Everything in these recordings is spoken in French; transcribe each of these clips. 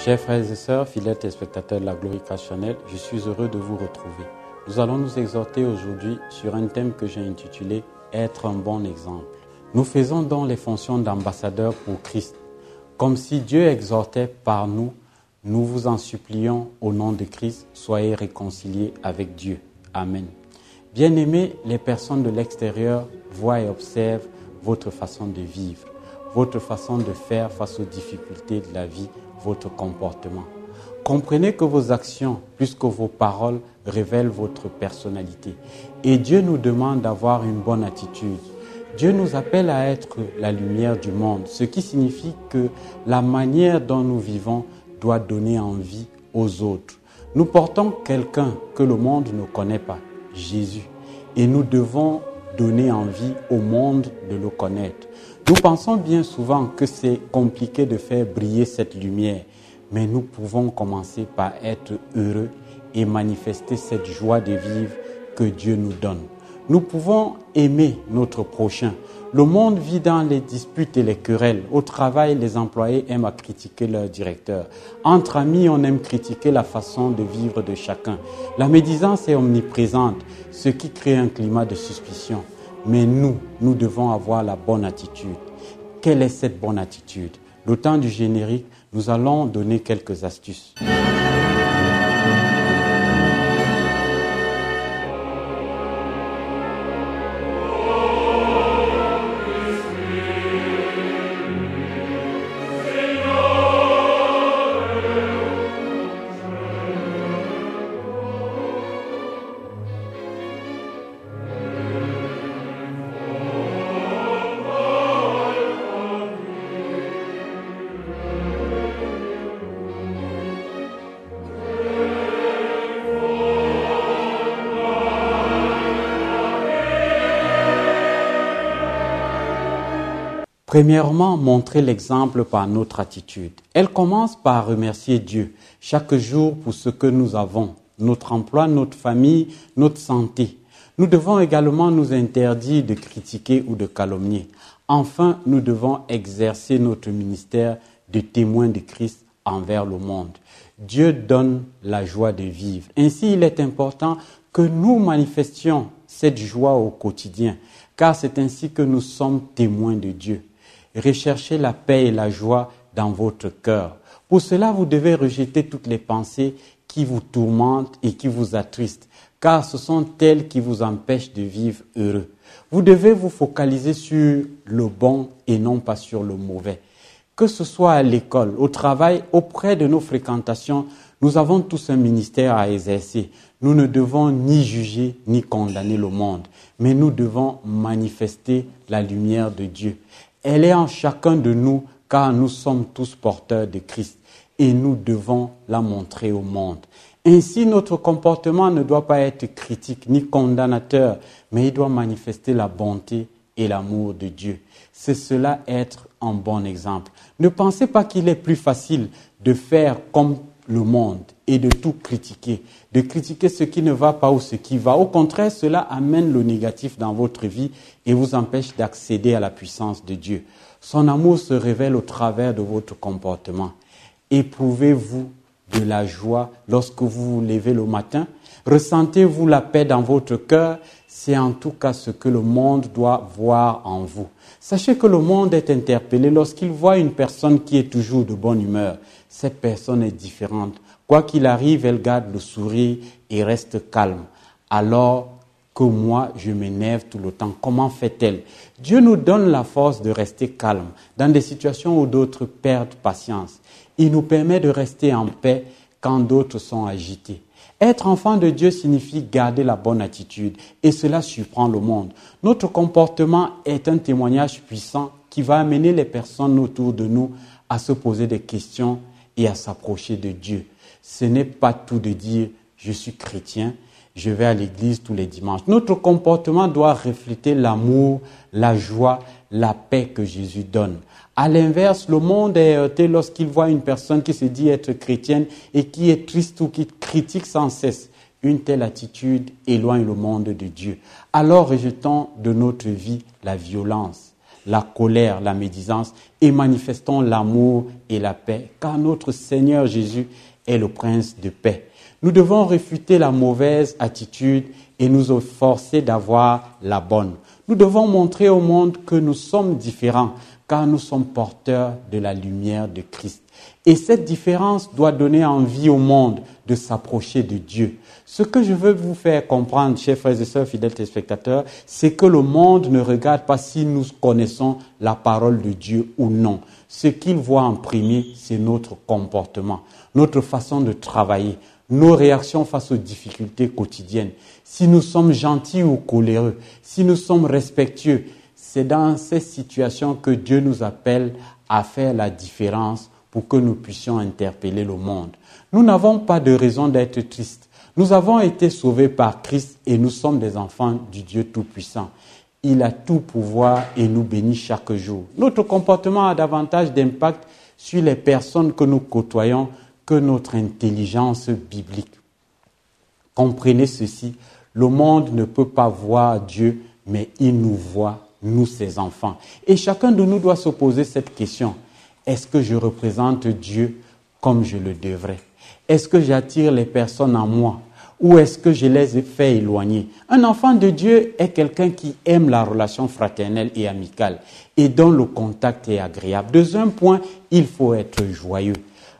Chers frères et sœurs, fidèles téléspectateurs de la Glorification Channel, je suis heureux de vous retrouver. Nous allons nous exhorter aujourd'hui sur un thème que j'ai intitulé « Être un bon exemple ». Nous faisons donc les fonctions d'ambassadeurs pour Christ. Comme si Dieu exhortait par nous, nous vous en supplions au nom de Christ, soyez réconciliés avec Dieu. Amen. Bien-aimés, les personnes de l'extérieur voient et observent votre façon de vivre, votre façon de faire face aux difficultés de la vie, votre comportement. Comprenez que vos actions, plus que vos paroles, révèlent votre personnalité. Et Dieu nous demande d'avoir une bonne attitude. Dieu nous appelle à être la lumière du monde, ce qui signifie que la manière dont nous vivons doit donner envie aux autres. Nous portons quelqu'un que le monde ne connaît pas, Jésus, et nous devons donner envie au monde de le connaître. Nous pensons bien souvent que c'est compliqué de faire briller cette lumière, mais nous pouvons commencer par être heureux et manifester cette joie de vivre que Dieu nous donne. Nous pouvons aimer notre prochain. Le monde vit dans les disputes et les querelles. Au travail, les employés aiment à critiquer leur directeur. Entre amis, on aime critiquer la façon de vivre de chacun. La médisance est omniprésente, ce qui crée un climat de suspicion. Mais nous devons avoir la bonne attitude. Quelle est cette bonne attitude? Le temps du générique, nous allons donner quelques astuces. Premièrement, montrer l'exemple par notre attitude. Elle commence par remercier Dieu chaque jour pour ce que nous avons, notre emploi, notre famille, notre santé. Nous devons également nous interdire de critiquer ou de calomnier. Enfin, nous devons exercer notre ministère de témoin de Christ envers le monde. Dieu donne la joie de vivre. Ainsi, il est important que nous manifestions cette joie au quotidien, car c'est ainsi que nous sommes témoins de Dieu. Recherchez la paix et la joie dans votre cœur. Pour cela, vous devez rejeter toutes les pensées qui vous tourmentent et qui vous attristent, car ce sont elles qui vous empêchent de vivre heureux. Vous devez vous focaliser sur le bon et non pas sur le mauvais. Que ce soit à l'école, au travail, auprès de nos fréquentations, nous avons tous un ministère à exercer. Nous ne devons ni juger ni condamner le monde, mais nous devons manifester la lumière de Dieu. Elle est en chacun de nous car nous sommes tous porteurs de Christ et nous devons la montrer au monde. Ainsi, notre comportement ne doit pas être critique ni condamnateur, mais il doit manifester la bonté et l'amour de Dieu. C'est cela être un bon exemple. Ne pensez pas qu'il est plus facile de faire comme le monde et de tout critiquer, de critiquer ce qui ne va pas ou ce qui va. Au contraire, cela amène le négatif dans votre vie et vous empêche d'accéder à la puissance de Dieu. Son amour se révèle au travers de votre comportement. Éprouvez-vous de la joie lorsque vous vous levez le matin? Ressentez-vous la paix dans votre cœur? C'est en tout cas ce que le monde doit voir en vous. Sachez que le monde est interpellé lorsqu'il voit une personne qui est toujours de bonne humeur. Cette personne est différente. Quoi qu'il arrive, elle garde le sourire et reste calme. Alors que moi, je m'énerve tout le temps. Comment fait-elle? Dieu nous donne la force de rester calme dans des situations où d'autres perdent patience. Il nous permet de rester en paix quand d'autres sont agités. Être enfant de Dieu signifie garder la bonne attitude et cela surprend le monde. Notre comportement est un témoignage puissant qui va amener les personnes autour de nous à se poser des questions et à s'approcher de Dieu. Ce n'est pas tout de dire « je suis chrétien ». Je vais à l'église tous les dimanches. Notre comportement doit refléter l'amour, la joie, la paix que Jésus donne. À l'inverse, le monde est heurté lorsqu'il voit une personne qui se dit être chrétienne et qui est triste ou qui critique sans cesse. Une telle attitude éloigne le monde de Dieu. Alors rejetons de notre vie la violence, la colère, la médisance et manifestons l'amour et la paix, car notre Seigneur Jésus est le Prince de paix. Nous devons réfuter la mauvaise attitude et nous efforcer d'avoir la bonne. Nous devons montrer au monde que nous sommes différents, car nous sommes porteurs de la lumière de Christ. Et cette différence doit donner envie au monde de s'approcher de Dieu. Ce que je veux vous faire comprendre, chers frères et sœurs fidèles téléspectateurs, c'est que le monde ne regarde pas si nous connaissons la parole de Dieu ou non. Ce qu'il voit en premier, c'est notre comportement, notre façon de travailler, nos réactions face aux difficultés quotidiennes. Si nous sommes gentils ou coléreux, si nous sommes respectueux, c'est dans ces situations que Dieu nous appelle à faire la différence pour que nous puissions interpeller le monde. Nous n'avons pas de raison d'être tristes. Nous avons été sauvés par Christ et nous sommes des enfants du Dieu Tout-Puissant. Il a tout pouvoir et nous bénit chaque jour. Notre comportement a davantage d'impact sur les personnes que nous côtoyons que notre intelligence biblique. Comprenez ceci, le monde ne peut pas voir Dieu, mais il nous voit, nous ses enfants. Et chacun de nous doit se poser cette question. Est-ce que je représente Dieu comme je le devrais? Est-ce que j'attire les personnes en moi? Ou est-ce que je les ai fait éloigner? Un enfant de Dieu est quelqu'un qui aime la relation fraternelle et amicale et dont le contact est agréable. Deuxième point, il faut être joyeux.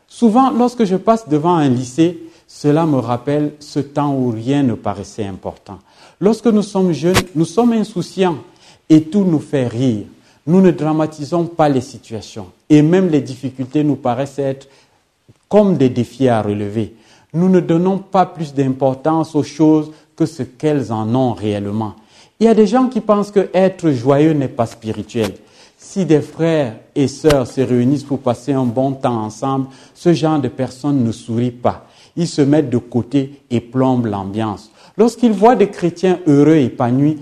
Souvent, lorsque je passe devant un lycée, cela me rappelle ce temps où rien ne paraissait important. Lorsque nous sommes jeunes, nous sommes insouciants et tout nous fait rire. Nous ne dramatisons pas les situations et même les difficultés nous paraissent être comme des défis à relever. Nous ne donnons pas plus d'importance aux choses que ce qu'elles en ont réellement. Il y a des gens qui pensent que être joyeux n'est pas spirituel. Si des frères et sœurs se réunissent pour passer un bon temps ensemble, ce genre de personnes ne sourient pas. Ils se mettent de côté et plombent l'ambiance. Lorsqu'ils voient des chrétiens heureux et épanouis,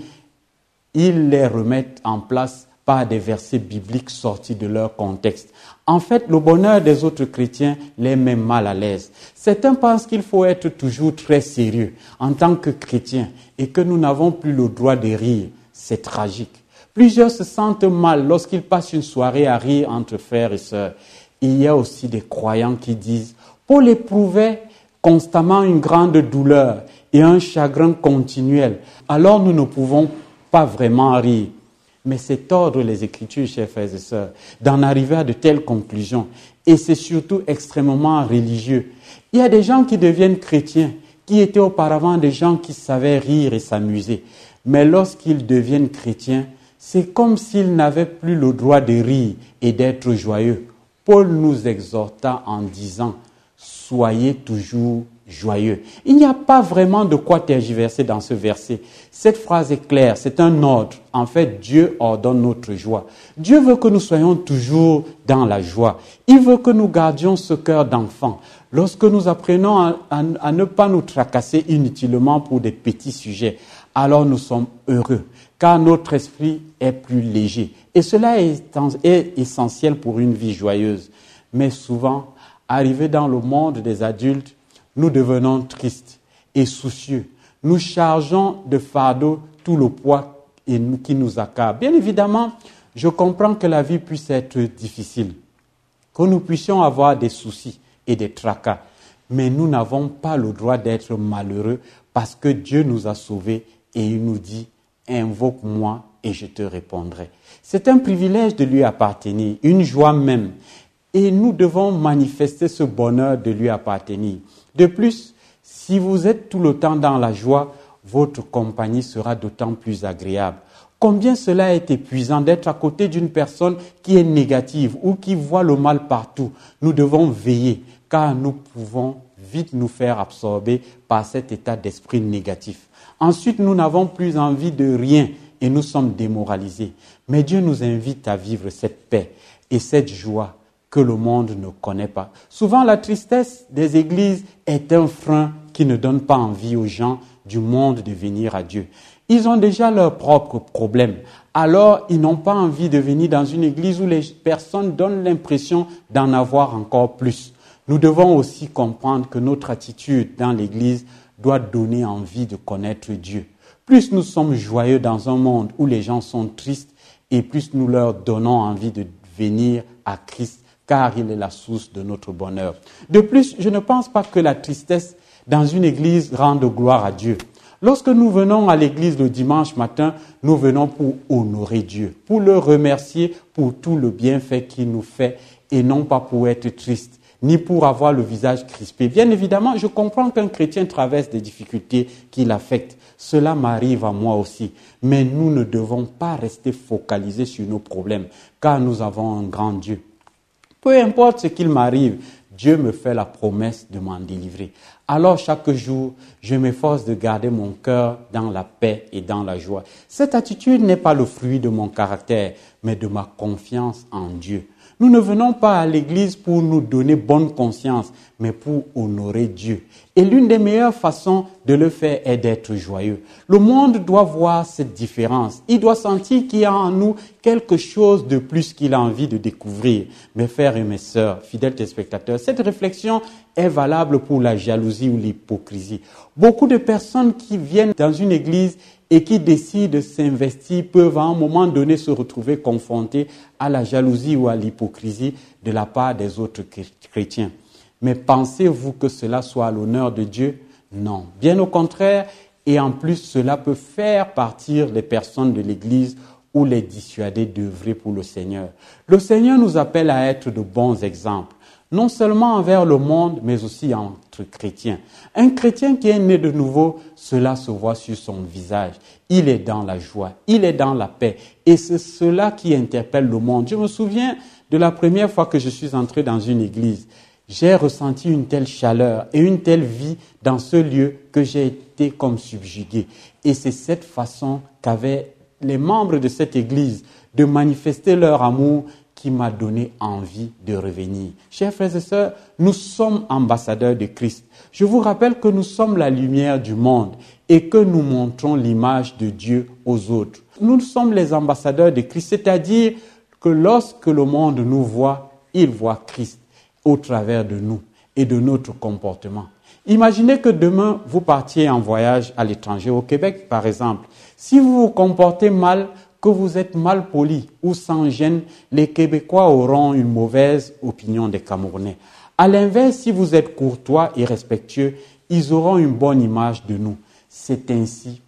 ils les remettent en place par des versets bibliques sortis de leur contexte. En fait, le bonheur des autres chrétiens les met mal à l'aise. Certains pensent qu'il faut être toujours très sérieux en tant que chrétien et que nous n'avons plus le droit de rire. C'est tragique. Plusieurs se sentent mal lorsqu'ils passent une soirée à rire entre frères et sœurs. Il y a aussi des croyants qui disent « Paul éprouvait constamment une grande douleur et un chagrin continuel. Alors nous ne pouvons pas vraiment rire. » Mais c'est tordre les Écritures, chers frères et sœurs, d'en arriver à de telles conclusions. Et c'est surtout extrêmement religieux. Il y a des gens qui deviennent chrétiens, qui étaient auparavant des gens qui savaient rire et s'amuser. Mais lorsqu'ils deviennent chrétiens, c'est comme s'ils n'avaient plus le droit de rire et d'être joyeux. Paul nous exhorta en disant « Soyez toujours joyeux ». Il n'y a pas vraiment de quoi tergiverser dans ce verset. Cette phrase est claire, c'est un ordre. En fait, Dieu ordonne notre joie. Dieu veut que nous soyons toujours dans la joie. Il veut que nous gardions ce cœur d'enfant. Lorsque nous apprenons à ne pas nous tracasser inutilement pour des petits sujets, alors nous sommes heureux, car notre esprit est plus léger. Et cela est essentiel pour une vie joyeuse. Mais souvent, arrivés dans le monde des adultes, nous devenons tristes et soucieux. Nous chargeons de fardeau tout le poids qui nous accable. Bien évidemment, je comprends que la vie puisse être difficile, que nous puissions avoir des soucis et des tracas. Mais nous n'avons pas le droit d'être malheureux parce que Dieu nous a sauvés et il nous dit « Invoque-moi et je te répondrai ». C'est un privilège de lui appartenir, une joie même. Et nous devons manifester ce bonheur de lui appartenir. De plus, si vous êtes tout le temps dans la joie, votre compagnie sera d'autant plus agréable. Combien cela est épuisant d'être à côté d'une personne qui est négative ou qui voit le mal partout. Nous devons veiller, car nous pouvons vite nous faire absorber par cet état d'esprit négatif. Ensuite, nous n'avons plus envie de rien et nous sommes démoralisés. Mais Dieu nous invite à vivre cette paix et cette joie que le monde ne connaît pas. Souvent, la tristesse des églises est un frein qui ne donne pas envie aux gens du monde de venir à Dieu. Ils ont déjà leurs propres problèmes. Alors, ils n'ont pas envie de venir dans une église où les personnes donnent l'impression d'en avoir encore plus. Nous devons aussi comprendre que notre attitude dans l'église doit donner envie de connaître Dieu. Plus nous sommes joyeux dans un monde où les gens sont tristes, et plus nous leur donnons envie de venir à Christ, car il est la source de notre bonheur. De plus, je ne pense pas que la tristesse dans une église rende gloire à Dieu. Lorsque nous venons à l'église le dimanche matin, nous venons pour honorer Dieu, pour le remercier pour tout le bienfait qu'il nous fait et non pas pour être triste, ni pour avoir le visage crispé. Bien évidemment, je comprends qu'un chrétien traverse des difficultés qui l'affectent. Cela m'arrive à moi aussi. Mais nous ne devons pas rester focalisés sur nos problèmes, car nous avons un grand Dieu. Peu importe ce qu'il m'arrive, Dieu me fait la promesse de m'en délivrer. Alors chaque jour, je m'efforce de garder mon cœur dans la paix et dans la joie. Cette attitude n'est pas le fruit de mon caractère, mais de ma confiance en Dieu. Nous ne venons pas à l'église pour nous donner bonne conscience, mais pour honorer Dieu. Et l'une des meilleures façons de le faire est d'être joyeux. Le monde doit voir cette différence. Il doit sentir qu'il y a en nous quelque chose de plus qu'il a envie de découvrir. Mes frères et mes sœurs, fidèles téléspectateurs, cette réflexion est valable pour la jalousie ou l'hypocrisie. Beaucoup de personnes qui viennent dans une église et qui décident de s'investir peuvent à un moment donné se retrouver confrontés à la jalousie ou à l'hypocrisie de la part des autres chrétiens. Mais pensez-vous que cela soit à l'honneur de Dieu? Non. Bien au contraire, et en plus cela peut faire partir les personnes de l'église ou les dissuader d'œuvrer pour le Seigneur. Le Seigneur nous appelle à être de bons exemples, non seulement envers le monde, mais aussi entre chrétiens. Un chrétien qui est né de nouveau, cela se voit sur son visage. Il est dans la joie, il est dans la paix. Et c'est cela qui interpelle le monde. Je me souviens de la première fois que je suis entré dans une église. J'ai ressenti une telle chaleur et une telle vie dans ce lieu que j'ai été comme subjugué. Et c'est cette façon qu'avaient les membres de cette église de manifester leur amour qui m'a donné envie de revenir. Chers frères et sœurs, nous sommes ambassadeurs de Christ. Je vous rappelle que nous sommes la lumière du monde et que nous montrons l'image de Dieu aux autres. Nous sommes les ambassadeurs de Christ, c'est-à-dire que lorsque le monde nous voit, il voit Christ au travers de nous et de notre comportement. Imaginez que demain, vous partiez en voyage à l'étranger, au Québec par exemple. Si vous vous comportez mal, que vous êtes mal poli ou sans gêne, les Québécois auront une mauvaise opinion des Camerounais. À l'inverse, si vous êtes courtois et respectueux, ils auront une bonne image de nous. C'est ainsi.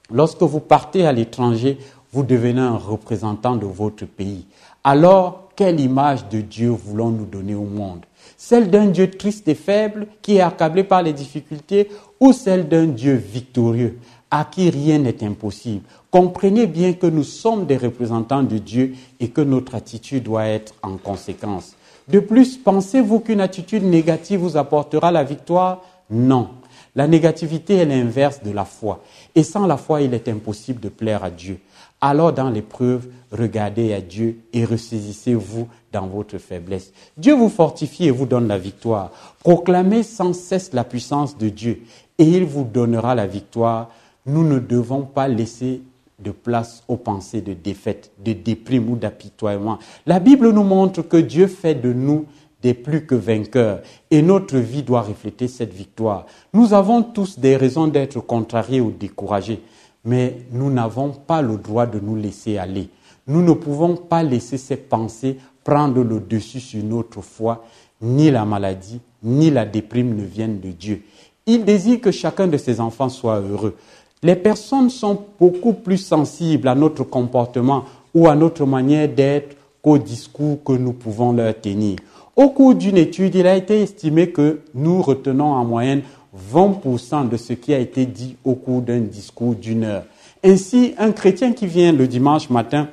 Lorsque vous partez à l'étranger, vous devenez un représentant de votre pays. Alors, quelle image de Dieu voulons-nous donner au monde? Celle d'un Dieu triste et faible qui est accablé par les difficultés ou celle d'un Dieu victorieux à qui rien n'est impossible? Comprenez bien que nous sommes des représentants de Dieu et que notre attitude doit être en conséquence. De plus, pensez-vous qu'une attitude négative vous apportera la victoire? Non. La négativité est l'inverse de la foi. Et sans la foi, il est impossible de plaire à Dieu. Alors, dans l'épreuve, regardez à Dieu et ressaisissez-vous dans votre faiblesse. Dieu vous fortifie et vous donne la victoire. Proclamez sans cesse la puissance de Dieu et il vous donnera la victoire. Nous ne devons pas laisser de place aux pensées de défaite, de déprime ou d'apitoiement. La Bible nous montre que Dieu fait de nous des plus que vainqueurs et notre vie doit refléter cette victoire. Nous avons tous des raisons d'être contrariés ou découragés, mais nous n'avons pas le droit de nous laisser aller. Nous ne pouvons pas laisser ces pensées prendre le dessus sur notre foi. Ni la maladie, ni la déprime ne viennent de Dieu. Il désire que chacun de ses enfants soit heureux. Les personnes sont beaucoup plus sensibles à notre comportement ou à notre manière d'être qu'au discours que nous pouvons leur tenir. Au cours d'une étude, il a été estimé que nous retenons en moyenne 20% de ce qui a été dit au cours d'un discours d'une heure. Ainsi, un chrétien qui vient le dimanche matin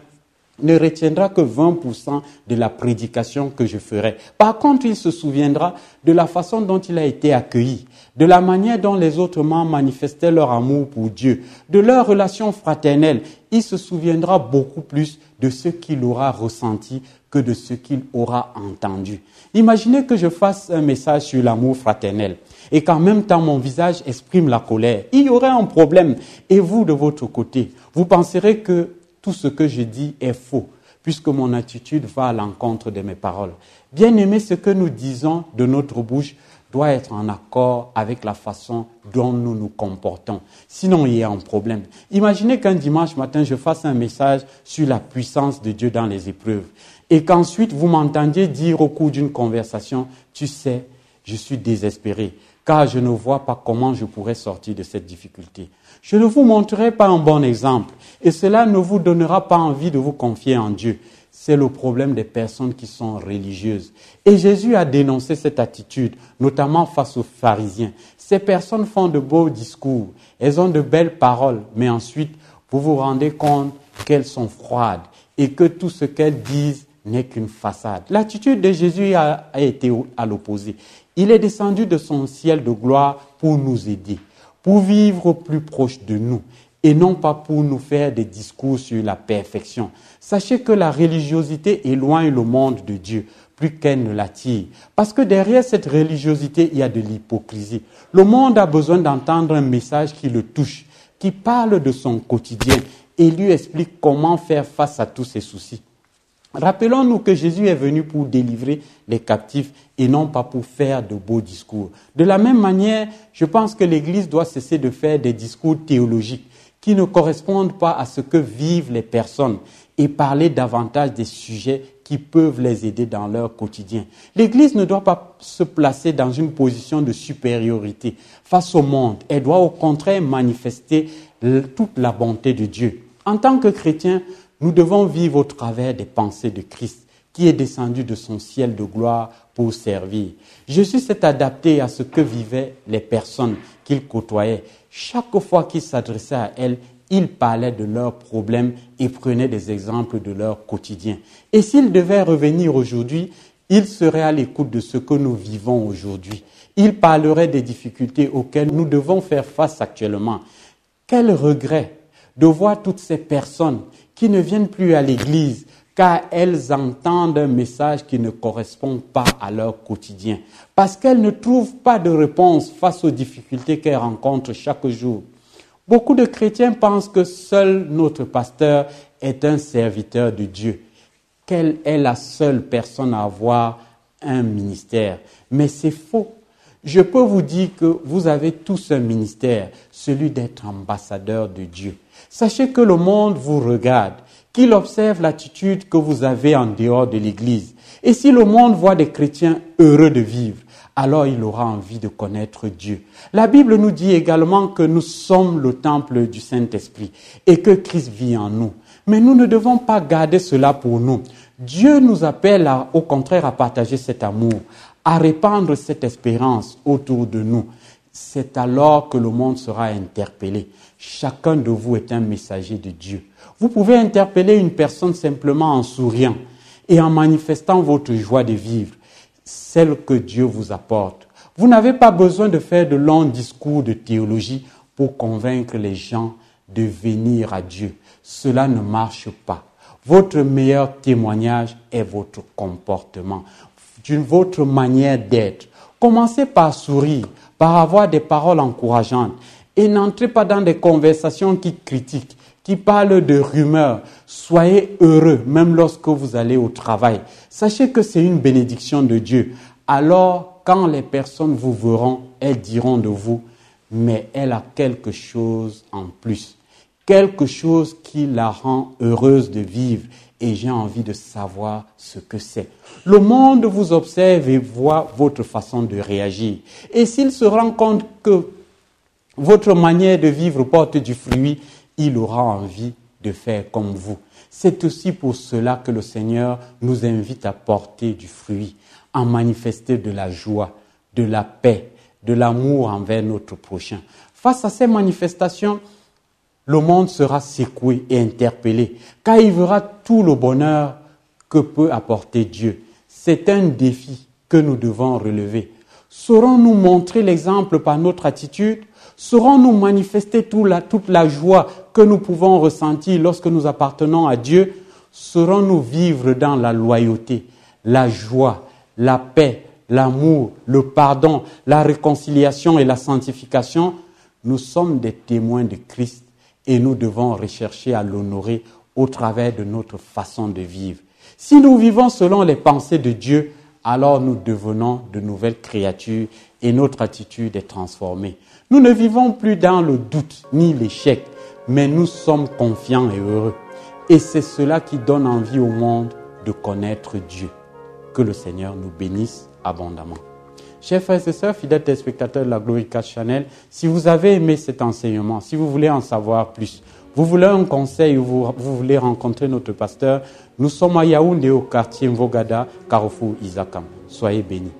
ne retiendra que 20% de la prédication que je ferai. Par contre, il se souviendra de la façon dont il a été accueilli, de la manière dont les autres membres manifestaient leur amour pour Dieu, de leur relation fraternelle. Il se souviendra beaucoup plus de ce qu'il aura ressenti que de ce qu'il aura entendu. Imaginez que je fasse un message sur l'amour fraternel et qu'en même temps mon visage exprime la colère. Il y aurait un problème. Et vous, de votre côté, vous penserez que tout ce que je dis est faux, puisque mon attitude va à l'encontre de mes paroles. Bien aimé, ce que nous disons de notre bouche doit être en accord avec la façon dont nous nous comportons. Sinon, il y a un problème. Imaginez qu'un dimanche matin, je fasse un message sur la puissance de Dieu dans les épreuves et qu'ensuite vous m'entendiez dire au cours d'une conversation, tu sais, je suis désespéré car je ne vois pas comment je pourrais sortir de cette difficulté. Je ne vous montrerai pas un bon exemple et cela ne vous donnera pas envie de vous confier en Dieu. C'est le problème des personnes qui sont religieuses. Et Jésus a dénoncé cette attitude, notamment face aux pharisiens. Ces personnes font de beaux discours, elles ont de belles paroles, mais ensuite, vous vous rendez compte qu'elles sont froides et que tout ce qu'elles disent n'est qu'une façade. L'attitude de Jésus a été à l'opposé. Il est descendu de son ciel de gloire pour nous aider, pour vivre plus proche de nous et non pas pour nous faire des discours sur la perfection. Sachez que la religiosité éloigne le monde de Dieu plus qu'elle ne l'attire. Parce que derrière cette religiosité, il y a de l'hypocrisie. Le monde a besoin d'entendre un message qui le touche, qui parle de son quotidien et lui explique comment faire face à tous ses soucis. Rappelons-nous que Jésus est venu pour délivrer les captifs et non pas pour faire de beaux discours. De la même manière, je pense que l'Église doit cesser de faire des discours théologiques qui ne correspondent pas à ce que vivent les personnes et parler davantage des sujets qui peuvent les aider dans leur quotidien. L'Église ne doit pas se placer dans une position de supériorité face au monde. Elle doit au contraire manifester toute la bonté de Dieu. En tant que chrétiens, nous devons vivre au travers des pensées de Christ, qui est descendu de son ciel de gloire pour servir. Jésus s'est adapté à ce que vivaient les personnes qu'il côtoyait. Chaque fois qu'il s'adressait à elles, il parlait de leurs problèmes et prenait des exemples de leur quotidien. Et s'il devait revenir aujourd'hui, il serait à l'écoute de ce que nous vivons aujourd'hui. Il parlerait des difficultés auxquelles nous devons faire face actuellement. Quel regret de voir toutes ces personnes qui ne viennent plus à l'église car elles entendent un message qui ne correspond pas à leur quotidien, parce qu'elles ne trouvent pas de réponse face aux difficultés qu'elles rencontrent chaque jour. Beaucoup de chrétiens pensent que seul notre pasteur est un serviteur de Dieu, qu'elle est la seule personne à avoir un ministère. Mais c'est faux. Je peux vous dire que vous avez tous un ministère, celui d'être ambassadeur de Dieu. Sachez que le monde vous regarde, qu'il observe l'attitude que vous avez en dehors de l'Église. Et si le monde voit des chrétiens heureux de vivre, alors il aura envie de connaître Dieu. La Bible nous dit également que nous sommes le temple du Saint-Esprit et que Christ vit en nous. Mais nous ne devons pas garder cela pour nous. Dieu nous appelle au contraire à partager cet amour, à répandre cette espérance autour de nous. C'est alors que le monde sera interpellé. Chacun de vous est un messager de Dieu. Vous pouvez interpeller une personne simplement en souriant et en manifestant votre joie de vivre, celle que Dieu vous apporte. Vous n'avez pas besoin de faire de longs discours de théologie pour convaincre les gens de venir à Dieu. Cela ne marche pas. Votre meilleur témoignage est votre comportement, votre manière d'être. Commencez par sourire, par avoir des paroles encourageantes et n'entrez pas dans des conversations qui critiquent, qui parlent de rumeurs. Soyez heureux même lorsque vous allez au travail. Sachez que c'est une bénédiction de Dieu. Alors, quand les personnes vous verront, elles diront de vous, mais elle a quelque chose en plus. Quelque chose qui la rend heureuse de vivre et j'ai envie de savoir ce que c'est. Le monde vous observe et voit votre façon de réagir. Et s'il se rend compte que votre manière de vivre porte du fruit, il aura envie de faire comme vous. C'est aussi pour cela que le Seigneur nous invite à porter du fruit, à manifester de la joie, de la paix, de l'amour envers notre prochain. Face à ces manifestations, le monde sera secoué et interpellé, car il verra tout le bonheur que peut apporter Dieu. C'est un défi que nous devons relever. Saurons-nous montrer l'exemple par notre attitude? Saurons-nous manifester toute la joie que nous pouvons ressentir lorsque nous appartenons à Dieu? Saurons-nous vivre dans la loyauté, la joie, la paix, l'amour, le pardon, la réconciliation et la sanctification? Nous sommes des témoins de Christ et nous devons rechercher à l'honorer au travers de notre façon de vivre. Si nous vivons selon les pensées de Dieu, alors nous devenons de nouvelles créatures et notre attitude est transformée. Nous ne vivons plus dans le doute ni l'échec, mais nous sommes confiants et heureux. Et c'est cela qui donne envie au monde de connaître Dieu. Que le Seigneur nous bénisse abondamment. Chers frères et sœurs, fidèles téléspectateurs de la Glorica Channel, si vous avez aimé cet enseignement, si vous voulez en savoir plus, vous voulez un conseil ou vous voulez rencontrer notre pasteur, nous sommes à Yaoundé au quartier Mvogada, Carrefour Isakam. Soyez bénis.